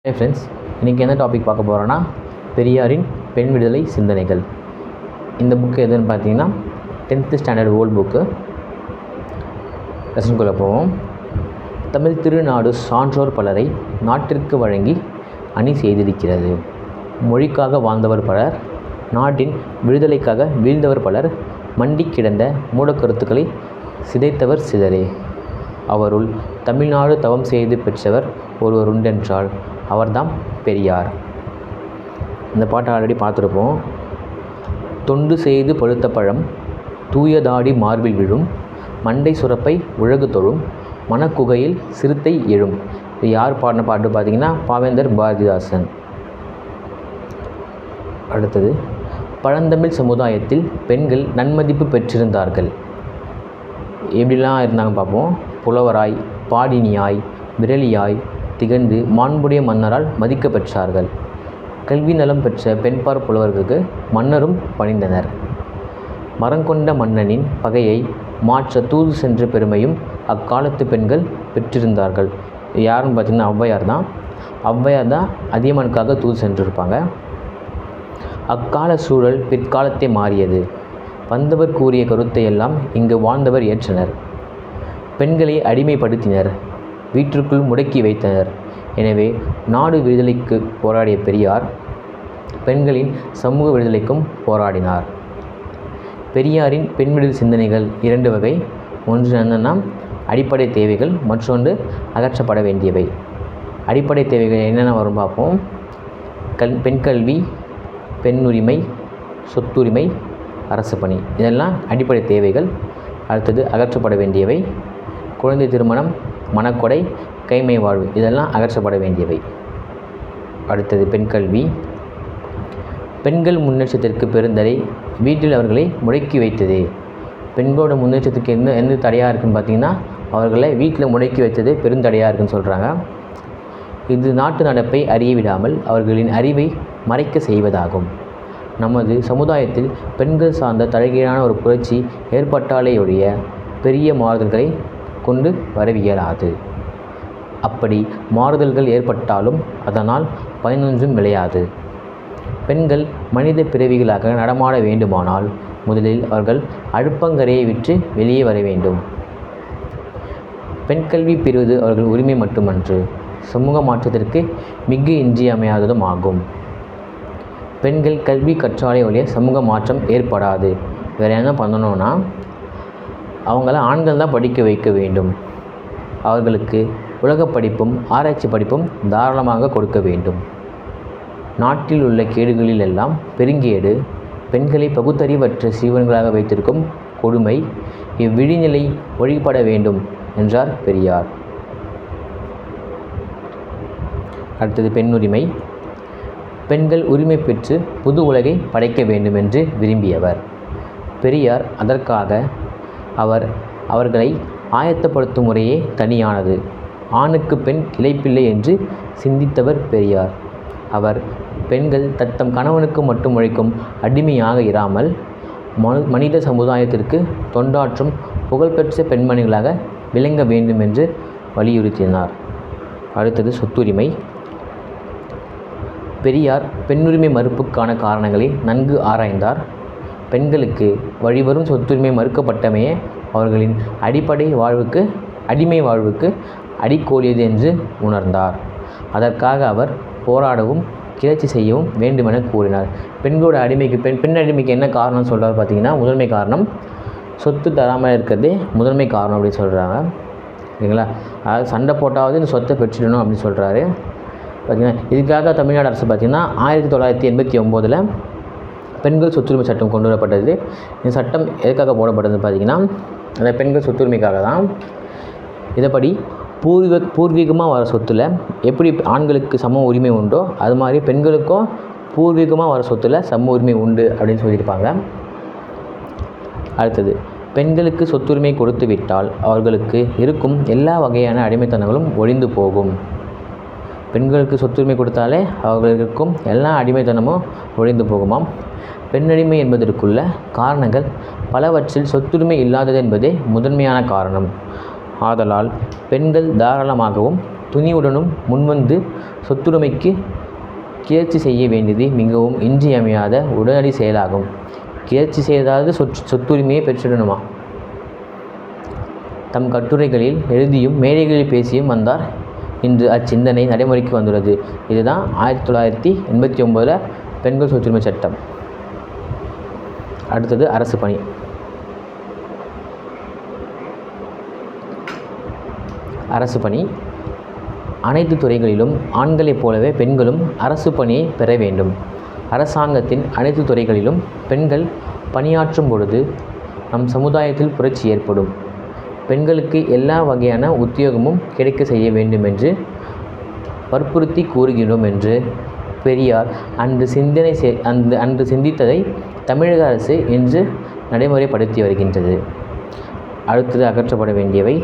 Hey friends, இன்றைக்கி என்ன topic பார்க்க போகிறோன்னா பெரியாரின் பெண் விடுதலை சிந்தனைகள். இந்த புக்கு எதுன்னு பார்த்தீங்கன்னா 10th ஸ்டாண்டர்ட் ஓல்டு புக்கு. லெசனுக்குள்ளே போவோம். தமிழ் திருநாடு சான்றோர் பலரை நாட்டிற்கு வழங்கி அணி செய்திருக்கிறது. மொழிக்காக வாழ்ந்தவர் பலர், நாட்டின் விடுதலைக்காக வீழ்ந்தவர் பலர், மண்டி கிடந்த மூடக்கருத்துக்களை சிதைத்தவர் சிலரே. அவருள் தமிழ்நாடு தவம் செய்து பெற்றவர் ஒருவர் உண்டென்றால் அவர்தாம் பெரியார். இந்த பாட்டை ஆல்ரெடி பார்த்துருப்போம். தொண்டு செய்து பழுத்த பழம் தூயதாடி மார்பில் விழும், மண்டை சுரப்பை உலகு தொழும், மனக்குகையில் சிறுத்தை எழும். இது யார் பாடின பாட்டு பார்த்தீங்கன்னா பாவேந்தர் பாரதிதாசன். அடுத்தது, பழந்தமிழ் சமுதாயத்தில் பெண்கள் நன்மதிப்பு பெற்றிருந்தார்கள். எப்படிலாம் இருந்தாங்க பார்ப்போம். புலவராய், பாடினியாய், விரலியாய் திகழ்ந்து மாண்புடைய மன்னரால் மதிக்க பெற்றார்கள். கல்வி நலம் பெற்ற பெண்பார் புலவர்களுக்கு மன்னரும் பணிந்தனர். மரங்கொண்ட மன்னனின் பகையை மாற்ற தூது சென்ற பெருமையும் அக்காலத்து பெண்கள் பெற்றிருந்தார்கள். யாருன்னு பார்த்திங்கன்னா ஔவையார் தான். ஔவையார் தான் அதியமானுக்காக தூது சென்றிருப்பாங்க. அக்கால சூழல் பிற்காலத்தை மாறியது. வந்தவர் கூறிய கருத்தை எல்லாம் இங்கு வாழ்ந்தவர் ஏற்றனர். பெண்களை அடிமைப்படுத்தினர், வீட்டிற்குள் முடக்கி வைத்தனர். எனவே நாடு விடுதலைக்கு போராடிய பெரியார் பெண்களின் சமூக விடுதலைக்கும் போராடினார். பெரியாரின் பெண் விடுதலை சிந்தனைகள் 2 வகை. ஒன்று என்னென்னா அடிப்படை தேவைகள், மற்றொன்று அகற்றப்பட வேண்டியவை. அடிப்படை தேவைகள் என்னென்ன வரும் பார்ப்போம். பெண் கல்வி, பெண் உரிமை, சொத்துரிமை, அரசு பணி, இதெல்லாம் அடிப்படை தேவைகள். அடுத்தது அகற்றப்பட வேண்டியவை குழந்தை திருமணம், மனக்கொடை, கைமை வாழ்வு, இதெல்லாம் அகற்றப்பட வேண்டியவை. அடுத்தது பெண் கல்வி. பெண்கள் முன்னேற்றத்திற்கு பெருந்தடை வீட்டில் அவர்களை முடக்கி வைத்தது. பெண்களோட முன்னேற்றத்துக்கு எந்த தடையாக இருக்குதுன்னு பார்த்திங்கன்னா அவர்களை வீட்டில் முடக்கி வைத்தது பெருந்தடையாக இருக்குதுன்னு சொல்கிறாங்க. இது நாட்டு நடப்பை அறிய விடாமல் அவர்களின் அறிவை மறைக்க செய்வதாகும். நமது சமுதாயத்தில் பெண்கள் சார்ந்த தலைகீழான ஒரு புரட்சி ஏற்பட்டாலேயொழிய பெரிய மாறுதல்களை கொண்டு வரவியலாது. அப்படி மாறுதல்கள் ஏற்பட்டாலும் அதனால் பயனொன்றும் விளையாது. பெண்கள் மனித பிறவிகளாக நடமாட வேண்டுமானால் முதலில் அவர்கள் அடுப்பங்கரையை விட்டு வெளியே வர வேண்டும். பெண் கல்வி பெறுவது அவர்கள் உரிமை மட்டுமன்று, சமூக மாற்றத்திற்கு மிக இன்றியமையாததும் ஆகும். பெண்கள் கல்வி கற்றாலே ஒழிய சமூக மாற்றம் ஏற்படாது. வேறு என்ன பண்ணணும்னா அவங்கள ஆண்கள் தான் படிக்க வைக்க வேண்டும். அவர்களுக்கு உலக படிப்பும் ஆராய்ச்சி படிப்பும் தாராளமாக கொடுக்க வேண்டும். நாட்டில் உள்ள கேடுகளில் எல்லாம் பெருங்கேடு பெண்களை பகுத்தறிவற்ற சீவன்களாக வைத்திருக்கும் கொடுமை. இவ்விழிநிலை ஒழிப்பட வேண்டும் என்றார் பெரியார். அடுத்தது பெண் உரிமை. பெண்கள் உரிமை பெற்று புது உலகை படைக்க வேண்டும் என்று விரும்பியவர் பெரியார். அதற்காக அவர்களை ஆயத்தப்படுத்தும் முறையே தனியானது. ஆணுக்கு பெண் இளைப்பில்லை என்று சிந்தித்தவர் பெரியார். அவர் பெண்கள் தத்தம் கணவனுக்கு மட்டும் உழைக்கும் அடிமையாக இராமல் மனித சமுதாயத்திற்கு தொண்டாற்றும் புகழ்பெற்ற பெண்மணிகளாக விளங்க வேண்டும் என்று வலியுறுத்தினார். அடுத்தது சொத்துரிமை. பெரியார் பெண்ணுரிமை மறுப்புக்கான காரணங்களை நன்கு ஆராய்ந்தார். பெண்களுக்கு வழிவரும் சொத்துரிமை மறுக்கப்பட்டமையே அவர்களின் அடிமை வாழ்வுக்கு அடிக்கோலியது என்று உணர்ந்தார். அதற்காக அவர் போராடவும் கிளர்ச்சி செய்யவும் வேண்டுமென கூறினார். பெண்களோட அடிமைக்கு பெண் அடிமைக்கு என்ன காரணம் சொல்கிறார் பார்த்தீங்கன்னா, முதன்மை காரணம் சொத்து தராமல் இருக்கிறதே முதன்மை காரணம் அப்படின்னு சொல்கிறாங்க. சரிங்களா? அதாவது சண்டை போட்டாவது இந்த சொத்தை பெற்றிடணும் அப்படின்னு சொல்கிறாரு. பார்த்திங்கன்னா இதுக்காக தமிழ்நாடு அரசு பார்த்திங்கன்னா 1989 பெண்கள் சொத்துரிமை சட்டம் கொண்டு வரப்பட்டது. இந்த சட்டம் எதுக்காக போடப்பட்டது பார்த்திங்கன்னா அந்த பெண்கள் சொத்துரிமைக்காக தான். இதைப்படி பூர்வீகமாக வர சொத்தில் எப்படி ஆண்களுக்கு சம உரிமை உண்டோ அது மாதிரி பெண்களுக்கும் பூர்வீகமாக வர சொத்தில் சம உரிமை உண்டு அப்படின்னு சொல்லியிருப்பாங்க. அடுத்தது, பெண்களுக்கு சொத்துரிமை கொடுத்து விட்டால் அவர்களுக்கு இருக்கும் எல்லா வகையான அடிமைத்தனங்களும் ஒழிந்து போகும். பெண்களுக்கு சொத்துரிமை கொடுத்தாலே அவர்களுக்கும் எல்லா அடிமைத்தனமும் ஒழிந்து போகுமாம். பெண்ணடிமை என்பதற்குள்ள காரணங்கள் பலவற்றில் சொத்துரிமை இல்லாதது என்பதே முதன்மையான காரணம். ஆதலால் பெண்கள் தாராளமாகவும் துணிவுடனும் முன்வந்து சொத்துடைமைக்கு கிளர்ச்சி செய்ய வேண்டியது மிகவும் இன்றியமையாத உடனடி செயலாகும். கிளர்ச்சி செய்தாவது சொத்துரிமையை பெற்றிடணுமா? தம் கட்டுரைகளில் எழுதியும் மேடைகளில் பேசியும் வந்தார். இன்று அச்சிந்தனை நடைமுறைக்கு வந்துள்ளது. இதுதான் 1989 பெண்கள் சொத்துரிமை சட்டம். அடுத்தது அரசு பணி. அரசு பணி அனைத்து துறைகளிலும் ஆண்களைப் போலவே பெண்களும் அரசு பணியை பெற வேண்டும். அரசாங்கத்தின் அனைத்து துறைகளிலும் பெண்கள் பணியாற்றும் பொழுது நம் சமுதாயத்தில் புரட்சி ஏற்படும். பெண்களுக்கு எல்லா வகையான உத்தியோகமும் கிடைக்க செய்ய வேண்டும் என்று வற்புறுத்தி கூறுகிறோம் என்று பெரியார் அன்று சிந்தித்ததை தமிழக அரசு இன்று நடைமுறைப்படுத்தி வருகின்றது. அடுத்தது அகற்றப்பட வேண்டியவை: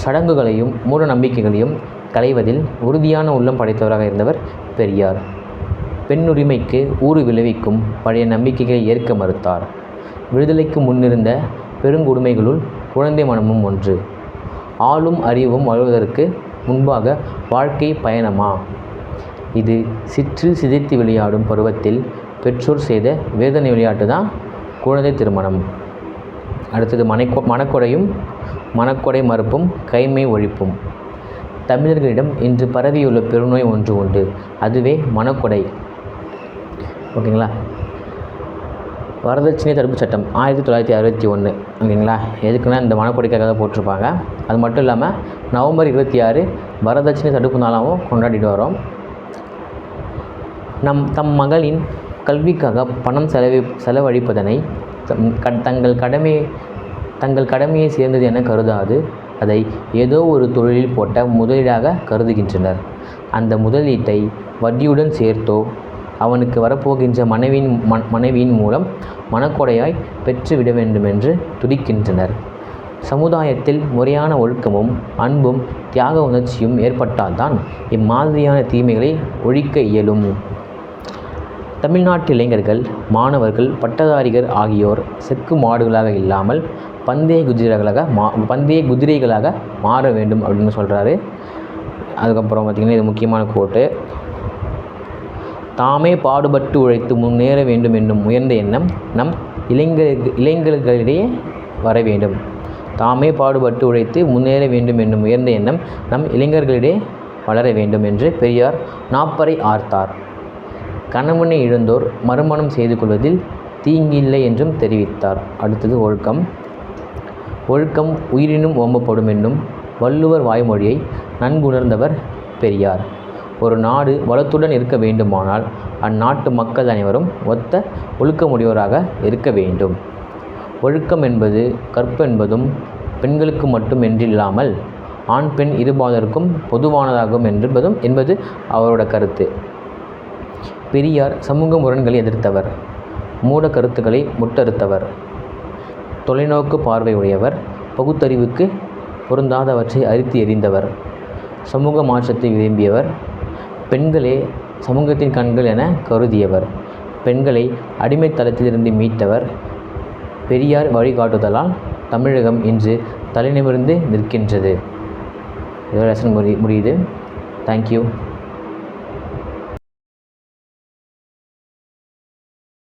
சடங்குகளையும் மூட நம்பிக்கைகளையும் களைவதில் உறுதியான உள்ளம் படைத்தவராக இருந்தவர் பெரியார். பெண்ணுரிமைக்கு ஊறு விளைவிக்கும் பழைய நம்பிக்கைகளை ஏற்க மறுத்தார். விடுதலைக்கு முன்னிருந்த பெருங்கொடுமைகளுள் குழந்தை மனமும் ஒன்று. ஆளும் அறிவும் வளர்வதற்கு முன்பாக வாழ்க்கை பயணமா? இது சிற்றில் சிதைத்து விளையாடும் பருவத்தில் பெற்றோர் செய்த வேதனை விளையாட்டு தான் குழந்தை திருமணம். அடுத்தது மனக்கொடையும் மனக்கொடை மறுப்பும் கைமை ஒழிப்பும். தமிழர்களிடம் இன்று பரவியுள்ள பெருநோய் ஒன்று உண்டு. அதுவே மனக்கொடை. ஓகேங்களா? வரதட்சணை தடுப்பு சட்டம் 1961. ஓகேங்களா? எதுக்குன்னா இந்த மனக்கொடைக்காக போட்டிருப்பாங்க. அது மட்டும் இல்லாமல் நவம்பர் 26 வரதட்சணை தடுப்பு நாளாகவும் கொண்டாடிட்டு வரோம். தம் மகளின் கல்விக்காக பணம் செலவழிப்பதனை தங்கள் கடமையை சேர்ந்தது என கருதாது அதை ஏதோ ஒரு தொழிலில் போட்ட முதலீடாக கருதுகின்றனர். அந்த முதலீட்டை வட்டியுடன் சேர்த்தோ அவனுக்கு வரப்போகின்ற மனைவியின் மூலம் மனக்கொடையாய் பெற்றுவிட வேண்டுமென்று துடிக்கின்றனர். சமுதாயத்தில் முறையான ஒழுக்கமும் அன்பும் தியாக உணர்ச்சியும் ஏற்பட்டால்தான் இம்மாதிரியான தீமைகளை ஒழிக்க இயலும். தமிழ்நாட்டு இளைஞர்கள், மாணவர்கள், பட்டதாரிகள் ஆகியோர் செக்கு மாடுகளாக இல்லாமல் பந்தய குதிரைகளாக மாற வேண்டும் அப்படின்னு சொல்கிறாரு. அதுக்கப்புறம் பார்த்திங்கன்னா இது முக்கியமான கோட்டு: தாமே பாடுபட்டு உழைத்து முன்னேற வேண்டும் என்னும் உயர்ந்த எண்ணம் நம் இளைஞர்களிடையே வர வேண்டும். தாமே பாடுபட்டு உழைத்து முன்னேற வேண்டும் என்னும் உயர்ந்த எண்ணம் நம் இளைஞர்களிடையே வளர வேண்டும் என்று பெரியார் நாப்பறை ஆர்த்தார். கணவனை இழந்தோர் மறுமணம் செய்து கொள்வதில் தீங்கில்லை என்றும் தெரிவித்தார். அடுத்தது ஒழுக்கம். ஒழுக்கம் உயிரினும் ஓம்பப்படும் என்னும் வள்ளுவர் வாய்மொழியை நன்குணர்ந்தவர் பெரியார். ஒரு நாடு வளத்துடன் இருக்க வேண்டுமானால் அந்நாட்டு மக்கள் அனைவரும் ஒத்த ஒழுக்கமுடையவராக இருக்க வேண்டும். ஒழுக்கம் என்பது கற்பென்பதும் பெண்களுக்கு மட்டும் என்றில்லாமல் ஆண் பெண் இருபாலருக்கும் பொதுவானதாகும் என்பது அவரோட கருத்து. பெரியார் சமூக முரண்களை எதிர்த்தவர். மூட கருத்துக்களை முட்டறுத்தவர். தொலைநோக்கு பார்வை உடையவர். பகுத்தறிவுக்கு பொருந்தாதவற்றை அரித்து எறிந்தவர். சமூக மாற்றத்தை விரும்பியவர். பெண்களே சமூகத்தின் கண்கள் என கருதியவர். பெண்களை அடிமைத்தளத்திலிருந்து மீட்டவர். பெரியார் வழிகாட்டுதலால் தமிழகம் இன்று தலைநிமிர்ந்து நிற்கின்றது. இதோட லெசன் முடியுது. தேங்க்யூ.